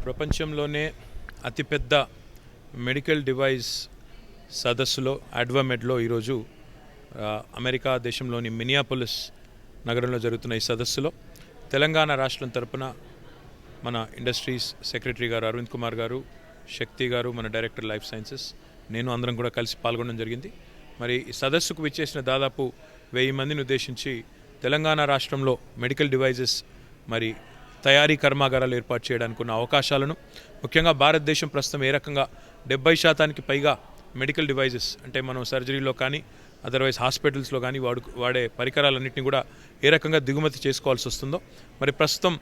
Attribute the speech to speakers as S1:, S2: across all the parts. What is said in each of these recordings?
S1: ప్రపంచంలోనే అతిపెద్ద medical device సదస్సులో అడ్వామెడ్లో ఈరోజు అమెరికా దేశంలోని మినియాపోలిస్ నగరంలో జరుగుతున్న ఈ సదస్సులో తెలంగాణ రాష్ట్రం తరపున మన ఇండస్ట్రీస్ సెక్రటరీ గారు అరవింద్ కుమార్ గారు, శక్తి గారు, మన డైరెక్టర్ లైఫ్ సైన్సెస్, నేను అందరం కూడా కలిసి పాల్గొనడం జరిగింది. మరి ఈ సదస్సుకు విచ్చేసిన దాదాపు 1000 మందిని ఉద్దేశించి తెలంగాణ రాష్ట్రంలో మెడికల్ డివైజెస్ మరి తయారీ కర్మాగారాలు ఏర్పాటు చేయడానికి ఉన్న అవకాశాలను, ముఖ్యంగా భారతదేశం ప్రస్తుతం ఏ రకంగా 70% పైగా మెడికల్ డివైజెస్ అంటే మనం సర్జరీలో కానీ అదర్వైజ్ హాస్పిటల్స్లో కానీ వాడే పరికరాలన్నింటినీ కూడా ఏ రకంగా దిగుమతి చేసుకోవాల్సి వస్తుందో, మరి ప్రస్తుతం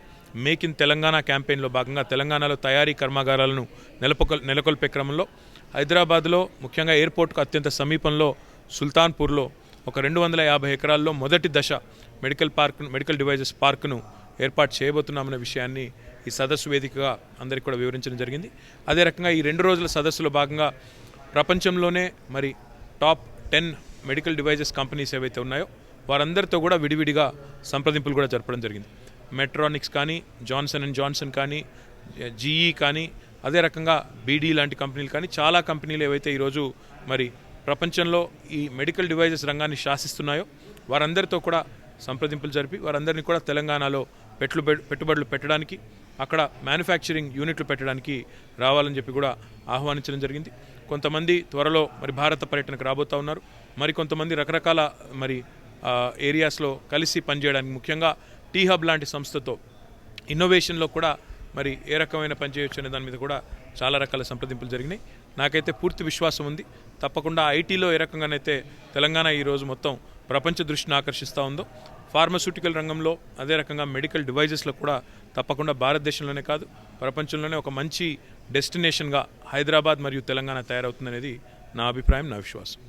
S1: మేక్ ఇన్ తెలంగాణ క్యాంపెయిన్లో భాగంగా తెలంగాణలో తయారీ కర్మాగారాలను నెలకొల్పే క్రమంలో హైదరాబాద్లో ముఖ్యంగా ఎయిర్పోర్ట్కు అత్యంత సమీపంలో సుల్తాన్పూర్లో ఒక 250 ఎకరాల్లో మొదటి దశ మెడికల్ డివైజెస్ పార్కును ఏర్పాటు చేయబోతున్నామనే విషయాన్ని ఈ సదస్సు వేదికగా అందరికీ కూడా వివరించడం జరిగింది. అదే రకంగా ఈ 2 రోజుల సదస్సులో భాగంగా ప్రపంచంలోనే మరి టాప్ 10 మెడికల్ డివైజెస్ కంపెనీస్ ఏవైతే ఉన్నాయో వారందరితో కూడా విడివిడిగా సంప్రదింపులు కూడా జరపడం జరిగింది. మెట్రానిక్స్ కానీ, జాన్సన్ అండ్ జాన్సన్ కానీ, జీఈ కానీ, అదే రకంగా బీడీ లాంటి కంపెనీలు కానీ చాలా కంపెనీలు ఏవైతే ఈరోజు మరి ప్రపంచంలో ఈ మెడికల్ డివైజెస్ రంగాన్ని శాసిస్తున్నాయో వారందరితో కూడా సంప్రదింపులు జరిపి వారందరినీ కూడా తెలంగాణలో పెట్టుబడులు పెట్టడానికి, అక్కడ మ్యానుఫ్యాక్చరింగ్ యూనిట్లు పెట్టడానికి రావాలని చెప్పి కూడా ఆహ్వానించడం జరిగింది. కొంతమంది త్వరలో మరి భారత పర్యటనకు రాబోతూ ఉన్నారు. మరి కొంతమంది రకరకాల మరి ఏరియాస్లో కలిసి పనిచేయడానికి, ముఖ్యంగా టీ హబ్ లాంటి సంస్థతో ఇన్నోవేషన్లో కూడా మరి ఏ రకమైన పని చేయొచ్చు అనే దాని మీద కూడా చాలా రకాల సంప్రదింపులు జరిగినాయి. నాకైతే పూర్తి విశ్వాసం ఉంది, తప్పకుండా ఐటీలో ఏ రకంగానైతే తెలంగాణ ఈరోజు మొత్తం ప్రపంచ దృష్టిని ఆకర్షిస్తూ ఉందో, ఫార్మస్యూటికల్ రంగంలో అదే రకంగా మెడికల్ డివైజెస్లో కూడా తప్పకుండా భారతదేశంలోనే కాదు ప్రపంచంలోనే ఒక మంచి డెస్టినేషన్గా హైదరాబాద్ మరియు తెలంగాణ తయారవుతుందనేది నా అభిప్రాయం, నా విశ్వాసం.